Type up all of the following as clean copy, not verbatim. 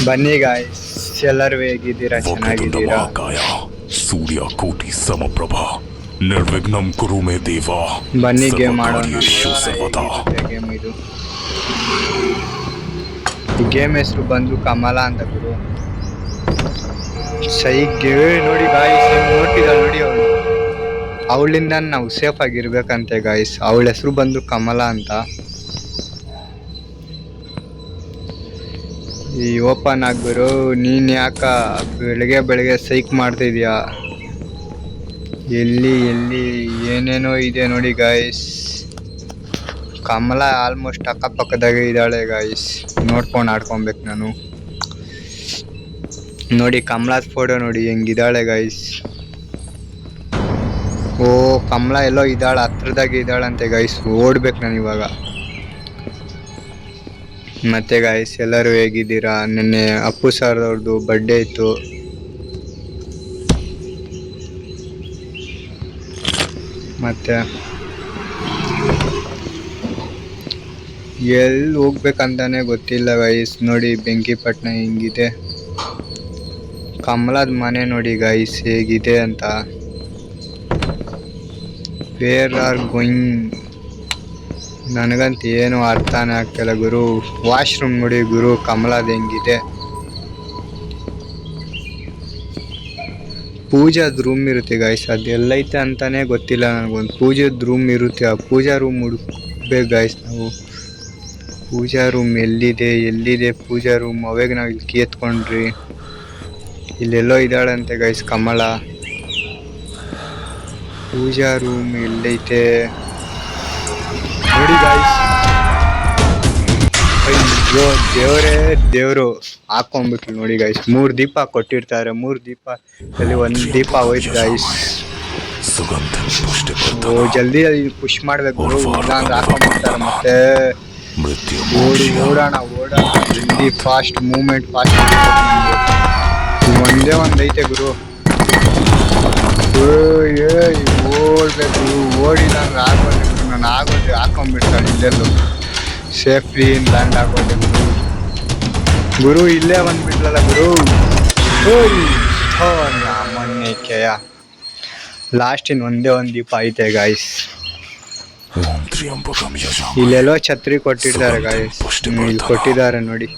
ಬನ್ನಿ ಗಾಯ್ಸ್, ಎಲ್ಲರೂ ಹೇಗಿದ್ದೀರಾ? ಚೆನ್ನಾಗಿದ್ದೀರಾ? ಮಹಾಕಾಯ ಸೂರ್ಯ ಕೋಟಿ ಸಮಪ್ರಭ ನಿರ್ವಿಘ್ನಂ ಕುರು ಮೇ ದೇವ. ಬನ್ನಿ ಗೇಮ್ ಆಡೋಣ. ಗೇಮ್ ಇದು, ಈ ಗೇಮ್ ಹೆಸರು ಬಂದು ಕಮಲ ಅಂತ ಗುರು. ಸೈಗೆ ನೋಡಿ ಗಾಯ್ಸ್, ನೋಡ್ತಿದ್ದಾಳೆ ನೋಡಿ ಅವಳು. ಅವಳಿಂದ ನಾವು ಸೇಫ್ ಆಗಿರ್ಬೇಕಂತೆ ಗಾಯ್ಸ್. ಅವಳ ಹೆಸರು ಬಂದು ಕಮಲ ಅಂತ. ಈ ಓಪನ್ ಆಗ್ಬಿರು. ನೀನ್ ಯಾಕ ಬೆಳಗ್ಗೆ ಸೈಕ್ ಮಾಡ್ತಿದ್ಯಾ? ಎಲ್ಲಿ ಏನೇನೋ ಇದೆ ನೋಡಿ ಗಾಯ್ಸ್. ಕಮಲ ಆಲ್ಮೋಸ್ಟ್ ಅಕ್ಕಪಕ್ಕದಾಗೆ ಇದ್ದಾಳೆ ಗಾಯ್ಸ್. ನೋಡ್ಕೊಂಡು ಆಡ್ಕೊಬೇಕು ನಾನು. ನೋಡಿ ಕಮಲಾದ ಫೋಟೋ ನೋಡಿ ಹೆಂಗಿದ್ದಾಳೆ ಗಾಯ್ಸ್. ಓ ಕಮಲ ಎಲ್ಲೋ ಇದ್ದಾಳೆ, ಹತ್ರದಾಗೆ ಇದ್ದಾಳಂತೆ ಗಾಯ್ಸ್. ಓಡ್ಬೇಕು ನಾನು ಇವಾಗ. ಮತ್ತೆ ಗಾಯ್ಸ್, ಎಲ್ಲರೂ ಹೇಗಿದ್ದೀರಾ? ನಿನ್ನೆ ಅಪ್ಪು ಸರ್ ಅವ್ರದ್ದು ಬರ್ಡೇ ಇತ್ತು. ಮತ್ತೆ ಎಲ್ಲಿ ಹೋಗ್ಬೇಕಂತಾನೆ ಗೊತ್ತಿಲ್ಲ ಗಾಯ್ಸ್. ನೋಡಿ ಬೆಂಕಿಪಟ್ಟಣ ಹೆಂಗಿದೆ. ಕಮಲದ ಮನೆ ನೋಡಿ ಗಾಯ್ಸ್ ಹೇಗಿದೆ ಅಂತ. Where are going? ನನಗಂತ ಏನು ಅರ್ಥನೇ ಆಗ್ತಿಲ್ಲ ಗುರು. ವಾಶ್ರೂಮ್ ನೋಡಿ ಗುರು ಕಮಲದ ಹೆಂಗಿದೆ. ಪೂಜಾದ ರೂಮ್ ಇರುತ್ತೆ ಗಾಯ್ಸ್. ಅದು ಎಲ್ಲೈತೆ ಅಂತಾನೆ ಗೊತ್ತಿಲ್ಲ ನನಗೊಂದು. ಪೂಜಾದ ರೂಮ್ ಇರುತ್ತೆ, ಆ ಪೂಜಾ ರೂಮ್ ಹುಡುಕ್ಬೇಕು ಗಾಯ್ಸ್ ನಾವು. ಪೂಜಾ ರೂಮ್ ಎಲ್ಲಿದೆ ಪೂಜಾ ರೂಮ್? ಅವಾಗ ನಾವು ಇಲ್ಲಿ ಕೇತ್ಕೊಂಡ್ರಿ. ಇಲ್ಲೆಲ್ಲೋ ಇದ್ದಾಳಂತೆ ಗಾಯ್ಸ್ ಕಮಲ. ಪೂಜಾ ರೂಮ್ ಎಲ್ಲೈತೆ ನೋಡಿ ಗಾಯ್ಸ್. ಅಯ್ಯೋ ದೇವರು ಹಾಕೊಂಡ್ಬಿಟ್ಲು ನೋಡಿ ಗಾಯ್ಸ್. 3 ದೀಪ ಕೊಟ್ಟಿರ್ತಾರೆ. 3 ದೀಪ ಅಲ್ಲಿ 1 ದೀಪ ಹೋಯ್ತು ಗಾಯ್ಸ್. ಓ ಜಲ್ದಿ ಪುಷ್ ಮಾಡ್ಬೇಕು, ಇಲ್ಲಾಂದ್ರೆ ಹಾಕೊಂಡ್ಬಿಡ್ತಾರೆ ಮತ್ತೆ. ಓಡೋಣ ಜಲ್ದಿ, ಫಾಸ್ಟ್ ಮೂವ್ಮೆಂಟ್, ಫಾಸ್ಟ್. ಒಂದೇ ಐತೆ ಗುರು. ಓಡ್ಬೇಕು, ಓಡಿಲ್ಲ ಅಂದ್ರೆ ಆಗೋದು. ನಾನು ಆಗೋದು ಹಾಕೊಂಡ್ಬಿಡ್ತಾಳೆ. ಇಲ್ಲೆಲ್ಲೂ ಸೇಫ್ಟಿ ಲ್ಯಾಂಡ್ ಆಗೋದೆ ಗುರು. ಇಲ್ಲೇ ಬಂದ್ಬಿಟ್ಲಲ್ಲ ಗುರು. ಮೊನ್ನೆಕೆಯ ಲಾಸ್ಟಿನ ಒಂದೇ ದೀಪ ಐತೆ ಗಾಯ್ಸ್. ಇಲ್ಲೆಲ್ಲೋ ಛತ್ರಿ ಕೊಟ್ಟಿದ್ದಾರೆ ಗಾಯ್ಸ್. ಇಲ್ಲಿ ಕೊಟ್ಟಿದ್ದಾರೆ ನೋಡಿ.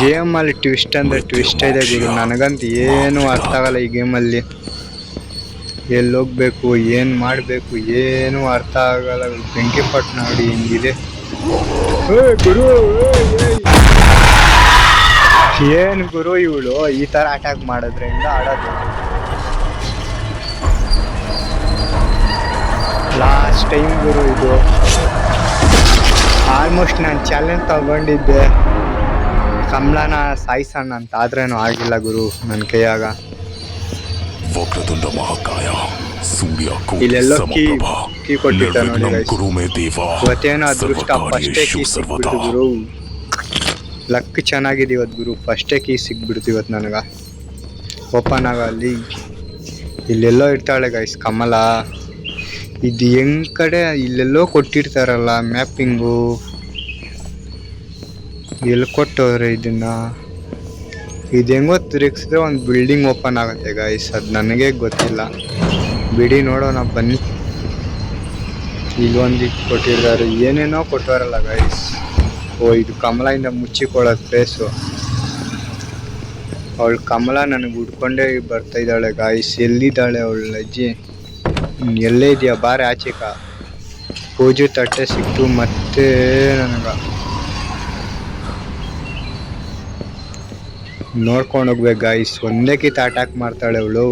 ಗೇಮ್ ಅಲ್ಲಿ ಟ್ವಿಸ್ಟ್ ಅಂದ್ರೆ ಟ್ವಿಸ್ಟ್ ಇದೆ ಗುರು. ನನಗಂತ ಏನು ಅರ್ಥ ಆಗಲ್ಲ ಈ ಗೇಮಲ್ಲಿ. ಎಲ್ಲಿ ಹೋಗ್ಬೇಕು, ಏನು ಮಾಡಬೇಕು, ಏನು ಅರ್ಥ ಆಗಲ್ಲ. ಬೆಂಕಿಪಟ್ಟಣ ನೋಡಿ ಹೆಂಗಿದೆ ಗುರು. ಏನು ಗುರು ಇವಳು ಈ ಥರ ಅಟ್ಯಾಕ್ ಮಾಡೋದ್ರಿಂದ ಆಡೋದು. ಲಾಸ್ಟ್ ಟೈಮ್ ಗುರು ಇದು. ಆಲ್ಮೋಸ್ಟ್ ನಾನು ಚಾಲೆಂಜ್ ತಗೊಂಡಿದ್ದೆ ಕಮಲನ ಸಾಯಿಸೋಣ ಅಂತ, ಆದ್ರೇನು ಆಗಿಲ್ಲ ಗುರು ನನ್ನ ಕೈಯಾಗ. ವಕ್ರತುಂಡ ಮಹಾಕಾಯ ಸೂರ್ಯ ಇಲ್ಲೆಲ್ಲೋ ಕೀ ಕೊಟ್ಟಿದ್ದ ನೋಡಿ ಇವತ್ತೇನೋ ಅದೃಷ್ಟ. ಫಸ್ಟೇ ಕೀ ಸಿಕ್ಬಿಡ್ತು ಗುರು. ಲಕ್ ಚೆನ್ನಾಗಿದೆ ಇವತ್ತು ಗುರು. ಫಸ್ಟೇ ಕೀ ಸಿಕ್ಬಿಡ್ತು ಇವತ್ತು ನನಗೆ. ಓಪನ್ ಆಗಲ್ಲಿ ಇಲ್ಲೆಲ್ಲೋ ಇರ್ತಾಳೆ ಗೈಸ್ ಕಮಲ. ಇದು ಹೆಂಗ್ ಕಡೆ ಇಲ್ಲೆಲ್ಲೋ ಕೊಟ್ಟಿರ್ತಾರಲ್ಲ ಮ್ಯಾಪಿಂಗು. ಎಲ್ಲಿ ಕೊಟ್ಟವ್ರೆ ಇದನ್ನ? ಇದು ಹೆಂಗೋ ತಿರುಗಿಸಿದ್ರೆ ಒಂದು ಬಿಲ್ಡಿಂಗ್ ಓಪನ್ ಆಗುತ್ತೆ ಗಾಯ್ಸ್. ಅದು ನನಗೆ ಗೊತ್ತಿಲ್ಲ, ಬಿಡಿ ನೋಡೋಣ ಬನ್ನಿ. ಇಲ್ಲೊಂದು ಕೊಟ್ಟಿದ್ದಾರೆ, ಏನೇನೋ ಕೊಟ್ಟವರಲ್ಲ ಗಾಯ್ಸ್. ಓ ಇದು ಕಮಲಿಂದ ಮುಚ್ಚಿಕೊಳ್ಳೋದು ಫೇಸು. ಅವಳು ಕಮಲ ನನಗೆ ಹುಡ್ಕೊಂಡೇ ಬರ್ತಾ ಇದ್ದಾಳೆ ಗಾಯ್ಸ್. ಎಲ್ಲಿದ್ದಾಳೆ ಅವಳ ಅಜ್ಜಿ? ಎಲ್ಲೇ ಇದೆಯಾ? ಬಾರೆ ಆಚೆಕ. ಪೂಜೆ ತಟ್ಟೆ ಸಿಕ್ತು ಮತ್ತೆ ನನಗೆ. ನೋಡ್ಕೊಂಡು ಹೋಗ್ಬೇಕು ಗಾಯ್ಸ್. ಒಂದೇ ಕಿತ್ತ ಅಟ್ಯಾಕ್ ಮಾಡ್ತಾಳೆ ಅವಳು.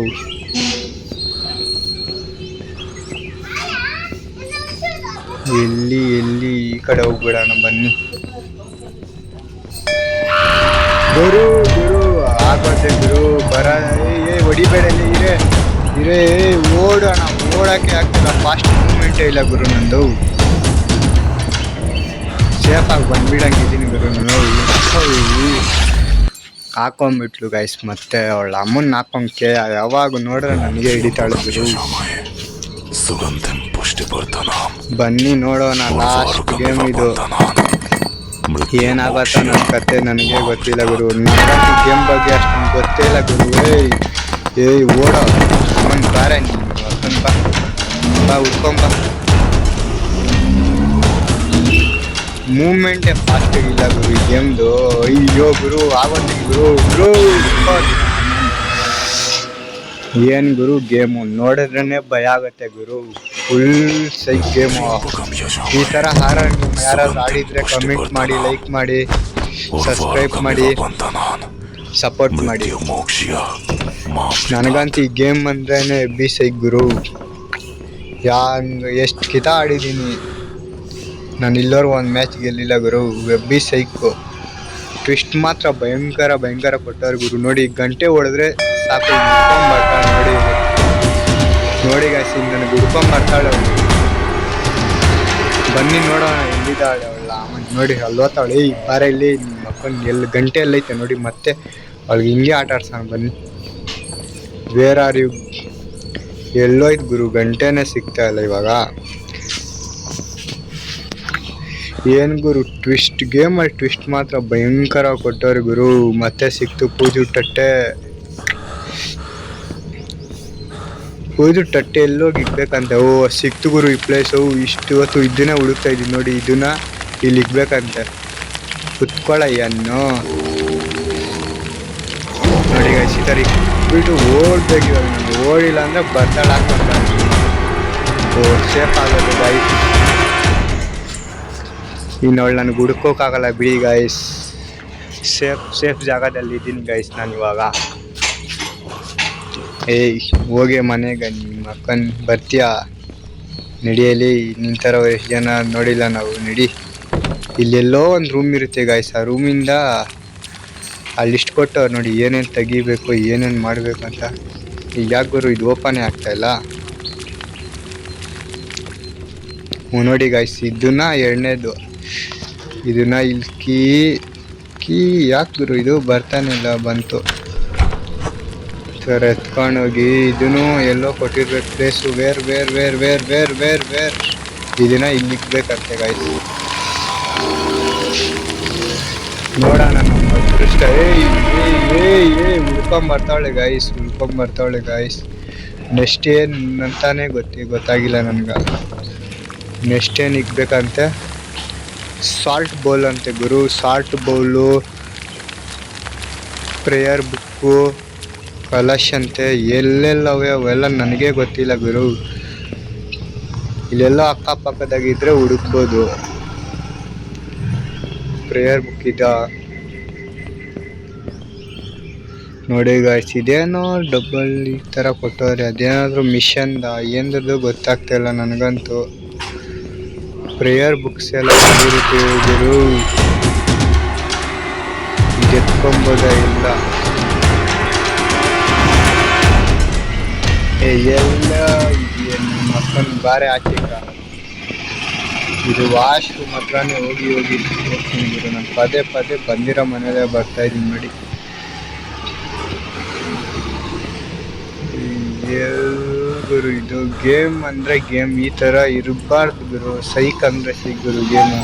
ಎಲ್ಲಿ ಈ ಕಡೆ ಹೋಗ್ಬಿಡೋಣ ಬನ್ನಿ. ಗುರು ಆಗೋದೆ ಗುರು. ಹೊಡಿಬೇಡ ಇರೇ ಓಡೋಣ. ಓಡೋಕ್ಕೆ ಆಗ್ತಿಲ್ಲ, ಫಾಸ್ಟ್ ಮೂವ್ಮೆಂಟೇ ಇಲ್ಲ ಗುರು ನಂದು. ಸೇಫಾಗಿ ಬಂದ್ಬಿಡಂಗಿದ್ದೀನಿ ಗುರು ನಾನು. ಹಾಕೊಂಡ್ಬಿಟ್ಲು ಗೈಸ್. ಮತ್ತೆ ಅವಳ ಅಮ್ಮನ್ನ ಹಾಕೊಂಡ್ಕೆ ಯಾವಾಗ ನೋಡ್ರೆ ನನಗೆ ಹಿಡಿತಾಳೆ ಗುರು. ಬನ್ನಿ ನೋಡೋಣ ಲಾಸ್ಟ್ ಗೇಮ್ ಇದು. ಏನಾಗತ್ತ ನನ್ನ ಕತೆ ನನಗೆ ಗೊತ್ತಿಲ್ಲ ಗುರು. ನನಗಂತೂ ಗೇಮ್ ಬಗ್ಗೆ ಅಷ್ಟೊಂದು ಗೊತ್ತೇ ಇಲ್ಲ ಗುರು. ಏಯ್ ಓಡೋ ಒಂದು ಬಾರ ನೀನು ಬಾ ಉಟ್ಕೊಂಬ. ಮೂಮೆಂಟೇ ಫಾಸ್ಟ್ ಆಗಿಲ್ಲ ಗುರು ಈ ಗೇಮ್ದು. ಅಯ್ಯೋ ಗುರು ಆಗೋದಿಲ್ಲ ಗುರು. ಗುರು ಏನು ಗುರು ಗೇಮು ನೋಡಿದ್ರೇ ಭಯ ಆಗುತ್ತೆ ಗುರು. Full psych game. ಈ ಥರ ಹಾರರ್ ನೀವು ಯಾರಾದ್ರು ಆಡಿದರೆ ಕಮೆಂಟ್ ಮಾಡಿ, ಲೈಕ್ ಮಾಡಿ, ಸಬ್ಸ್ಕ್ರೈಬ್ ಮಾಡಿ, ಸಪೋರ್ಟ್ ಮಾಡಿ. ನನಗಂತೂ ಈ ಗೇಮ್ ಅಂದ್ರೇ ಬಿ ಸೈಕ್ ಗುರು. ಎಷ್ಟು ಕಿತ ಆಡಿದ್ದೀನಿ ನಾನು, ಇಲ್ಲೋರು ಒಂದು ಮ್ಯಾಚ್ ಗೆಲ್ಲಿಲ್ಲ ಗುರು. ಬಿ ಸೈಕು. ಟ್ವಿಸ್ಟ್ ಮಾತ್ರ ಭಯಂಕರ ಕೊಟ್ಟವ್ರು ಗುರು. ನೋಡಿ ಗಂಟೆ ಹೊಡೆದ್ರೆ ಸಾಕು ಹುಡ್ಕೊಂಬರ್ತಾಳೆ. ನೋಡಿ ಗಾಯ್ಸ್ ನನಗೆ ಹುಡ್ಕೊಂಬರ್ತಾಳೆ. ಬನ್ನಿ ನೋಡೋಣ ಎಲ್ಲಿದ್ದಾಳೆ ಅವಳ. ನೋಡಿ ಅಲ್ಲೋತಾವಳೆ. ಈ ಬಾರ ಇಲ್ಲಿ ಮಕ್ಕಳು ಗಂಟೆ ಎಲ್ಲೈತೆ ನೋಡಿ. ಮತ್ತೆ ಅವಳಿಗೆ ಹಿಂಗೆ ಆಟ ಆಡ್ಸೋಣ ಬನ್ನಿ. Where are you? ಎಲ್ಲೋಯ್ತು ಗುರು, ಗಂಟೆನೇ ಸಿಗ್ತಾ ಇಲ್ಲ ಇವಾಗ. ಏನು ಗುರು ಟ್ವಿಸ್ಟ್ ಗೇಮಲ್ಲಿ ಟ್ವಿಸ್ಟ್ ಮಾತ್ರ ಭಯಂಕರ ಕೊಟ್ಟವ್ರು ಗುರು. ಮತ್ತೆ ಸಿಕ್ತು ಪೂಜು ತಟ್ಟೆ ಎಲ್ಲೋಗಿ ಇಕ್ಬೇಕಂತೆ. ಓ ಸಿಕ್ತು ಗುರು ಈ ಪ್ಲೇಸು. ಇಷ್ಟು ಹೊತ್ತು ಇದನ್ನೇ ಹುಡುಕ್ತಾ ಇದ್ದೀನಿ ನೋಡಿ. ಇದನ್ನ ಇಲ್ಲಿ ಇಕ್ಬೇಕಂತೆ. ಕುತ್ಕೊಳ್ಳಯ್ಯನ್ನು ನೋಡಿ ಗಾಯ್ಸ್. ಈ ಥರ ಇಕ್ಬಿಟ್ಟು ಓಡ್ಬೇಕು ಇವಾಗ. ನನಗೆ ಓಡಿಲ್ಲ ಅಂದರೆ ಬರ್ತಾಳೆ ಹಾಕ್ಬೇಕ. ಓ ಸೇಫ್ ಆಗೋದು ಗಾಯ್ಸ್. ಇನ್ನೊಳ್ಳೆ ನನಗೆ ಹುಡ್ಕೋಕ್ಕಾಗಲ್ಲ ಬಿಡಿ ಗಾಯ್ಸ್. ಸೇಫ್ ಜಾಗದಲ್ಲಿ ಇದ್ದೀನಿ ಗಾಯ್ಸ್ ನಾನು ಇವಾಗ. ಏಯ್ ಹೋಗಿ ಮನೆಗೆ ನಿಮ್ಮ ಅಕ್ಕನ ಬರ್ತೀಯಾ? ನಡಿಯಲ್ಲಿ ನಿನ್ನ ಥರ ಎಷ್ಟು ಜನ ನೋಡಿಲ್ಲ ನಾವು. ನಡಿ. ಇಲ್ಲೆಲ್ಲೋ ಒಂದು ರೂಮ್ ಇರುತ್ತೆ ಗಾಯ್ಸ್. ಆ ರೂಮಿಂದ ಅಲ್ಲಿ ಲಿಸ್ಟ್ ಕೊಟ್ಟವ್ರು ನೋಡಿ ಏನೇನು ತೆಗಿಬೇಕು, ಏನೇನು ಮಾಡಬೇಕು ಅಂತ. ಈಗ ಯಾಕೆ ಗುರು ಇದು ಓಪನೇ ಆಗ್ತಾಯಿಲ್ಲ? ನೋಡಿ ಗಾಯ್ಸ್ ಇದನ್ನ ಎರಡನೇದು. ಇದನ್ನ ಇಲ್ಲಿ ಕೀ ಯಾಕೆ ಗುರು ಇದು ಬರ್ತಾನೆ ಇಲ್ಲ? ಬಂತು ಸರ್ ಎತ್ಕೊಂಡೋಗಿ. ಇದನ್ನು ಎಲ್ಲೋ ಕೊಟ್ಟಿರ್ಬೇಕು ಪ್ಲೇಸು. ವೇರ್ ಇದನ್ನ ಇಲ್ಲಿ ಇಕ್ಬೇಕಂತೆ ಗಾಯ್ಸ್. ನೋಡೋಣ ನಮ್ಮ ಅದೃಷ್ಟ. ಉಳ್ಕೊಂಬರ್ತಾವಳೆ ಗಾಯ್ಸ್. ನೆಕ್ಸ್ಟ್ ಏನು ಅಂತಾನೆ ಗೊತ್ತಾಗಿಲ್ಲ ನನಗೆ. ನೆಕ್ಸ್ಟ್ ಏನು ಇಕ್ಬೇಕಂತೆ? ಸಾಲ್ಟ್ ಬೌಲ್ ಅಂತೆ ಗುರು. ಸಾಲ್ಟ್ ಬೌಲು, ಪ್ರೇಯರ್ ಬುಕ್ಕು, ಕಲಶ್ ಅಂತೆ. ಎಲ್ಲೆಲ್ಲವೇ ಅವೆಲ್ಲ ನನಗೆ ಗೊತ್ತಿಲ್ಲ ಗುರು. ಇಲ್ಲೆಲ್ಲ ಅಕ್ಕಪಕ್ಕದಾಗಿದ್ದರೆ ಹುಡುಕ್ಬೋದು. ಪ್ರೇಯರ್ ಬುಕ್ ನೋಡಿ ಗಾಯ್ಸ್. ಇದೇನೋ ಡಬಲ್ ಈ ಥರ ಕೊಟ್ಟವ್ರೆ. ಅದೇನಾದರೂ ಮಿಷನ್ದ ಏನದು ಗೊತ್ತಾಗ್ತಾಯಿಲ್ಲ ನನಗಂತೂ. ಪ್ರೇಯರ್ ಬುಕ್ಸ್ ಎಲ್ಲ ಇರುತ್ತೆ ಗುರು. ಎತ್ಕೊಂಬೋದ ಇಲ್ಲ. ಎಲ್ಲ ಮಕ್ಕಳು ಬಾರೆ ಆಚೆಗ. ಇದು ವಾಶ್ರೂಮ್ ಹತ್ರನೇ ಹೋಗಿ ಹೋಗ್ತೀನಿ ಗುರು. ನಾನು ಪದೇ ಬಂದಿರೋ ಮನೇಲೆ ಬರ್ತಾ ಇದ್ದೀನಿ ನೋಡಿ. ಗುರು ಇದು ಗೇಮ್ ಅಂದರೆ ಗೇಮ್ ಈ ಥರ ಇರಬಾರ್ದು ಗುರು. ಸೈಕ್ ಅಂದರೆ ಸೈಕ್ ಗುರು ಗೇಮು.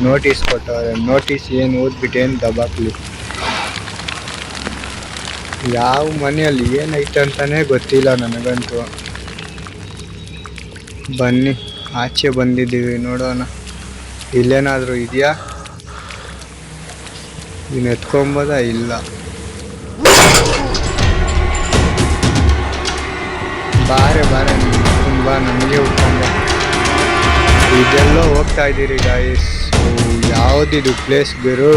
ನೋಟಿಸ್ ಕೊಟ್ಟವ್ರೆ. ನೋಟಿಸ್ ಏನು ಓದ್ಬಿಟ್ಟು ಏನು ದಬಾಕ್ಲಿ. ಯಾವ ಮನೆಯಲ್ಲಿ ಏನೈತೆ ಅಂತಲೇ ಗೊತ್ತಿಲ್ಲ ನನಗಂತೂ. ಬನ್ನಿ ಆಚೆ ಬಂದಿದ್ದೀವಿ ನೋಡೋಣ ಇಲ್ಲೇನಾದರೂ ಇದೆಯಾ. ಇನ್ನು ಎತ್ಕೊಂಬೋದ ಇಲ್ಲ. ಬಾರೆ ಬಾ ನಮಗೆ ಉಟ್ಕೊಂಬ. ಇದೆಲ್ಲೋ ಹೋಗ್ತಾ ಇದ್ದೀರಿ ಗಾಯ್ಸ್. ಯಾವುದಿದು ಪ್ಲೇಸ್ ಗುರು?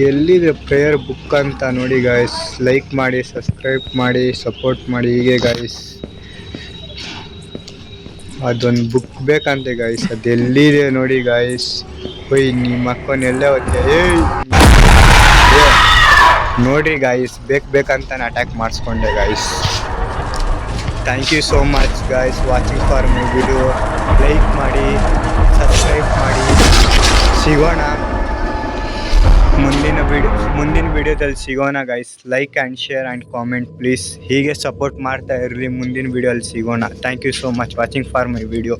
ಎಲ್ಲಿದೆ ಪ್ರೇಯರ್ ಬುಕ್ ಅಂತ ನೋಡಿ ಗಾಯ್ಸ್. ಲೈಕ್ ಮಾಡಿ, ಸಬ್ಸ್ಕ್ರೈಬ್ ಮಾಡಿ, ಸಪೋರ್ಟ್ ಮಾಡಿ. ಹೀಗೆ ಗಾಯ್ಸ್ ಅದೊಂದು ಬುಕ್ ಬೇಕಂತೆ ಗಾಯ್ಸ್. ಅದೆಲ್ಲಿದೆ ನೋಡಿ ಗಾಯ್ಸ್. ನಿಮ್ಮ ಅಕ್ಕನೆಲ್ಲೇ ಹೋಗ್ತೀಯ? ನೋಡಿ ಗಾಯ್ಸ್ ಬೇಕಂತಾನೆ ಅಟ್ಯಾಕ್ ಮಾಡಿಸ್ಕೊಂಡೆ guys. Thank you so much guys watching for my video. Like ಮಾಡಿ, ಸಬ್ಸ್ಕ್ರೈಬ್ ಮಾಡಿ. ಸಿಗೋಣ ಮುಂದಿನ ವಿಡಿಯೋದಲ್ಲಿ ಸಿಗೋಣ guys. Like and share and comment please. ಹೀಗೆ ಸಪೋರ್ಟ್ ಮಾಡ್ತಾ ಇರಲಿ. ಮುಂದಿನ ವಿಡಿಯೋದಲ್ಲಿ ಸಿಗೋಣ. Thank you so much watching for my video.